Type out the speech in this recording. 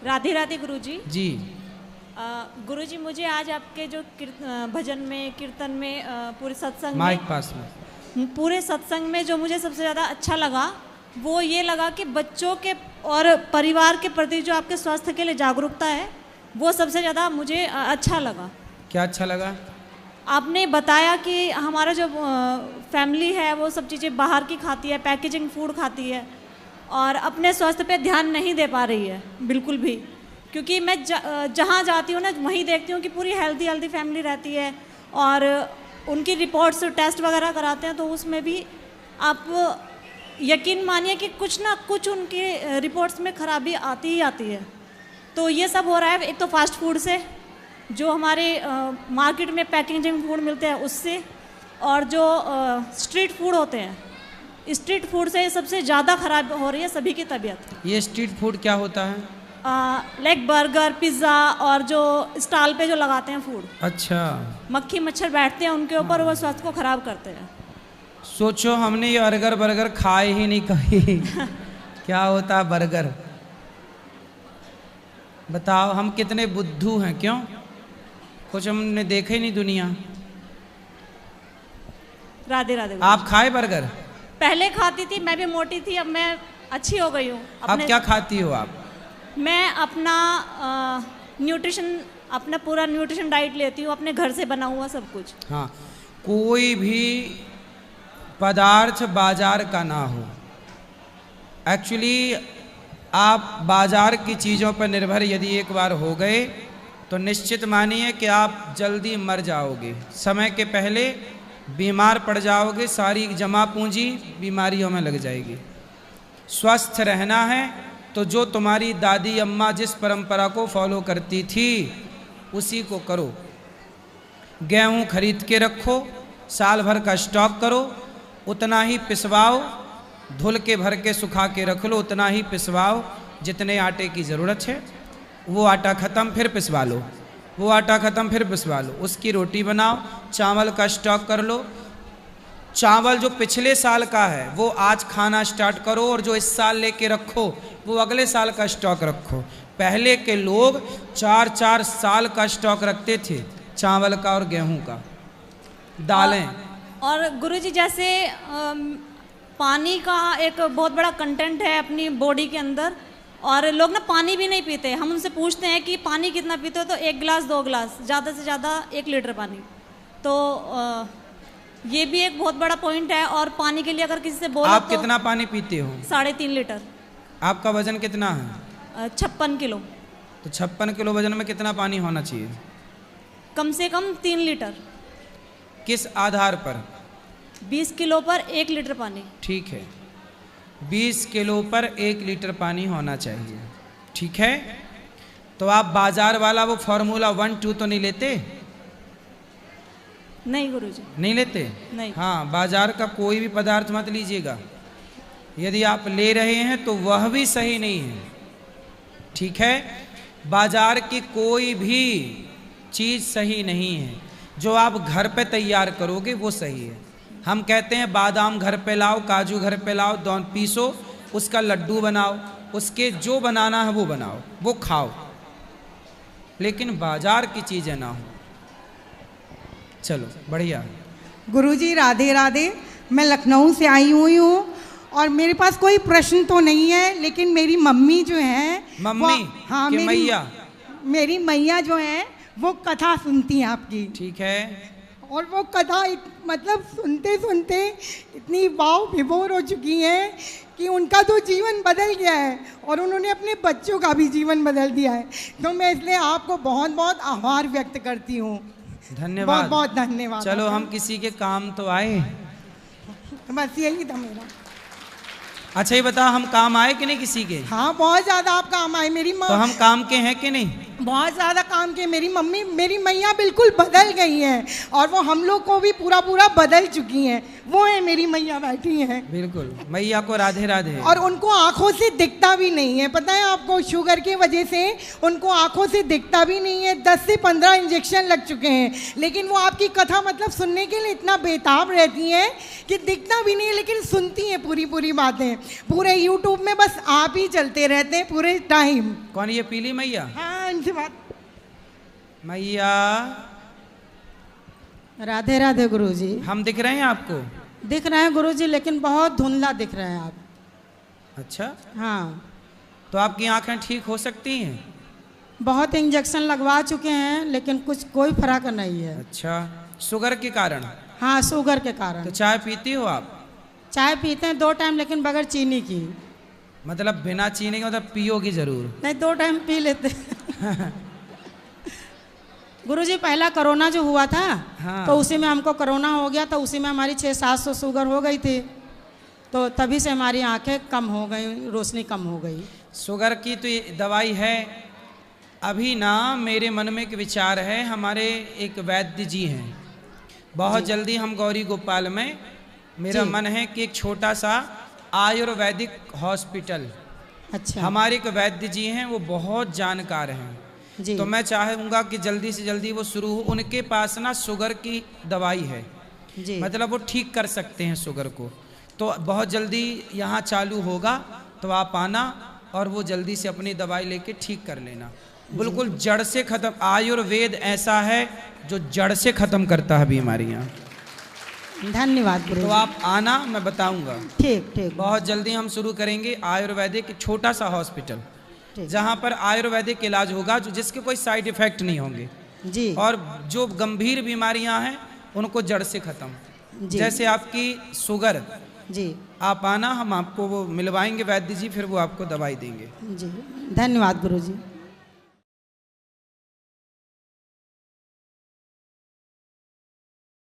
राधे राधे गुरुजी। जी। गुरुजी, मुझे आज आपके जो भजन में, कीर्तन में, पूरे सत्संग माइक में, पास में, पूरे सत्संग में जो मुझे सबसे ज़्यादा अच्छा लगा वो ये लगा कि बच्चों के और परिवार के प्रति जो आपके स्वास्थ्य के लिए जागरूकता है वो सबसे ज़्यादा मुझे अच्छा लगा। क्या अच्छा लगा? आपने बताया कि हमारा जो फैमिली है वो सब चीज़ें बाहर की खाती है, पैकेजिंग फूड खाती है और अपने स्वास्थ्य पे ध्यान नहीं दे पा रही है बिल्कुल भी। क्योंकि मैं जहाँ जाती हूँ ना वहीं देखती हूँ कि पूरी हेल्दी फैमिली रहती है और उनकी रिपोर्ट्स टेस्ट वगैरह कराते हैं तो उसमें भी आप यकीन मानिए कि कुछ ना कुछ उनकी रिपोर्ट्स में खराबी आती ही आती है। तो ये सब हो रहा है एक तो फास्ट फूड से, जो हमारे मार्केट में पैकेजिंग फूड मिलते हैं उससे, और जो स्ट्रीट फूड होते हैं, स्ट्रीट फूड से सबसे ज़्यादा ख़राब हो रही है सभी की तबीयत। ये स्ट्रीट फूड क्या होता है? लाइक बर्गर, पिज़्ज़ा और जो स्टॉल पे जो लगाते हैं फूड। अच्छा। मक्खी मच्छर बैठते हैं उनके ऊपर, वो स्वास्थ्य को ख़राब करते हैं। सोचो हमने ये बर्गर खाए ही नहीं कभी। क्या होता है बर्गर? बताओ हम कितने बुद्धू हैं, क्यों? कुछ हमने देखा ही नहीं दुनिया। राधे राधे। आप खाए बर्गर? पहले खाती थी, मैं भी मोटी थी, अब मैं अच्छी हो गई हूँ। अब क्या खाती हो आप? मैं अपना न्यूट्रिशन, अपना पूरा न्यूट्रिशन डाइट लेती हूँ, अपने घर से बना हुआ सब कुछ। हाँ, कोई भी पदार्थ बाजार का ना हो। एक्चुअली आप बाजार की चीज़ों पर निर्भर यदि एक बार हो गए तो निश्चित मानिए कि आप जल्दी मर जाओगे, समय के पहले बीमार पड़ जाओगे, सारी जमा पूंजी बीमारियों में लग जाएगी। स्वस्थ रहना है तो जो तुम्हारी दादी अम्मा जिस परंपरा को फॉलो करती थी उसी को करो। गेहूं खरीद के रखो, साल भर का स्टॉक करो, उतना ही पिसवाओ, धुल के भर के सुखा के रख लो, उतना ही पिसवाओ जितने आटे की ज़रूरत है। वो आटा ख़त्म फिर पिसवा लो, वो आटा ख़त्म फिर पिसवा लो, उसकी रोटी बनाओ। चावल का स्टॉक कर लो, चावल जो पिछले साल का है वो आज खाना स्टार्ट करो और जो इस साल लेके रखो वो अगले साल का स्टॉक रखो। पहले के लोग 4-4 साल का स्टॉक रखते थे, चावल का और गेहूं का, दालें। और गुरुजी जैसे पानी का एक बहुत बड़ा कंटेंट है अपनी बॉडी के अंदर, और लोग ना पानी भी नहीं पीते। हम उनसे पूछते हैं कि पानी कितना पीते हो, तो 1 गिलास 2 गिलास, ज़्यादा से ज़्यादा 1 लीटर पानी। तो ये भी एक बहुत बड़ा पॉइंट है। और पानी के लिए अगर किसी से बोलो आप तो कितना पानी पीते हो? 3.5 लीटर। आपका वजन कितना है? 56 किलो। तो 56 किलो वजन में कितना पानी होना चाहिए? कम से कम 3 लीटर। किस आधार पर? 20 किलो पर 1 लीटर पानी। ठीक है, 20 किलो पर 1 लीटर पानी होना चाहिए, ठीक है। तो आप बाजार वाला वो फॉर्मूला 1, 2 तो नहीं लेते? नहीं गुरुजी, नहीं लेते? नहीं। हाँ, बाजार का कोई भी पदार्थ मत लीजिएगा। यदि आप ले रहे हैं तो वह भी सही नहीं है, ठीक है। बाजार की कोई भी चीज़ सही नहीं है, जो आप घर पे तैयार करोगे वो सही है। हम कहते हैं बादाम घर पे लाओ, काजू घर पे लाओ, दोनों पीसो, उसका लड्डू बनाओ, उसके जो बनाना है वो बनाओ, वो खाओ, लेकिन बाजार की चीज़ें ना हो। चलो बढ़िया। गुरुजी राधे राधे। मैं लखनऊ से आई हुई हूँ और मेरे पास कोई प्रश्न तो नहीं है, लेकिन मेरी मम्मी जो है, मम्मी? हाँ, मेरी मैया जो है वो कथा सुनती हैं आपकी, ठीक है। और वो कथा मतलब सुनते सुनते इतनी वाव विभोर हो चुकी हैं कि उनका तो जीवन बदल गया है और उन्होंने अपने बच्चों का भी जीवन बदल दिया है। तो मैं इसलिए आपको बहुत बहुत आभार व्यक्त करती हूँ। धन्यवाद, बहुत बहुत धन्यवाद। चलो हम किसी के काम तो आए। बस यही था मेरा। अच्छा ये बता, हम काम आए कि नहीं किसी के? हाँ, बहुत ज़्यादा आप काम आए। मेरी माँ तो हम काम के हैं कि नहीं? बहुत ज़्यादा काम किए। मेरी मम्मी, मेरी मैया बिल्कुल बदल गई हैं और वो हम लोग को भी पूरा पूरा बदल चुकी हैं। वो है मेरी मैया बैठी हैं। बिल्कुल, मैया को राधे राधे। और उनको आंखों से दिखता भी नहीं है, पता है आपको, शुगर की वजह से उनको आंखों से दिखता भी नहीं है। 10 से 15 इंजेक्शन लग चुके हैं, लेकिन वो आपकी कथा मतलब सुनने के लिए इतना बेताब रहती हैं कि दिखता भी नहीं है, लेकिन सुनती हैं पूरी पूरी बातें। पूरे यूट्यूब में बस आप ही चलते रहते हैं पूरे टाइम। कौन ये पीली मैया? हाँ, इनसे बात। मैया राधे राधे गुरुजी। हम दिख रहे हैं आपको? दिख रहे हैं गुरुजी, लेकिन बहुत धुंधला दिख रहे हैं आप। अच्छा, हाँ, तो आपकी आंखें ठीक हो सकती हैं? बहुत इंजेक्शन लगवा चुके हैं, लेकिन कोई फर्क नहीं है। अच्छा, शुगर के कारण? हाँ, शुगर के तो कारण। चाय पीती हो आप? चाय पीते हैं 2 टाइम, लेकिन बगैर चीनी की। मतलब बिना चीनी के, मतलब पियोगी जरूर? नहीं, 2 टाइम पी लेते गुरुजी, पहला कोरोना जो हुआ था, हाँ। तो उसी में हमको कोरोना हो गया, तो उसी में हमारी 600-700 शुगर हो गई थी, तो तभी से हमारी आंखें कम हो गई, रोशनी कम हो गई। शुगर की तो ये दवाई है। अभी ना मेरे मन में एक विचार है, हमारे एक वैद्य जी हैं, बहुत जल्दी हम गौरी गोपाल में, मेरा जी। मन है कि एक छोटा सा आयुर्वेदिक हॉस्पिटल, अच्छा। हमारे एक वैद्य जी हैं, वो बहुत जानकार हैं, जी। तो मैं चाहूँगा कि जल्दी से जल्दी वो शुरू हो। उनके पास ना शुगर की दवाई है, जी। मतलब वो ठीक कर सकते हैं शुगर को, तो बहुत जल्दी यहाँ चालू होगा, तो आप आना और वो जल्दी से अपनी दवाई लेके ठीक कर लेना, बिल्कुल जड़ से खत्म। आयुर्वेद ऐसा है जो जड़ से खत्म करता है बीमारियाँ। धन्यवाद तो गुरुजी। आप आना, मैं बताऊंगा। ठीक ठीक। बहुत जल्दी हम शुरू करेंगे आयुर्वेदिक छोटा सा हॉस्पिटल, ठीक। जहाँ पर आयुर्वेदिक इलाज होगा, जो जिसके कोई साइड इफेक्ट नहीं होंगे, जी। और जो गंभीर बीमारियां हैं उनको जड़ से खत्म। जी। जैसे आपकी शुगर, जी। आप आना, हम आपको वो मिलवाएंगे वैद्य जी, फिर वो आपको दवाई देंगे। जी, धन्यवाद गुरुजी।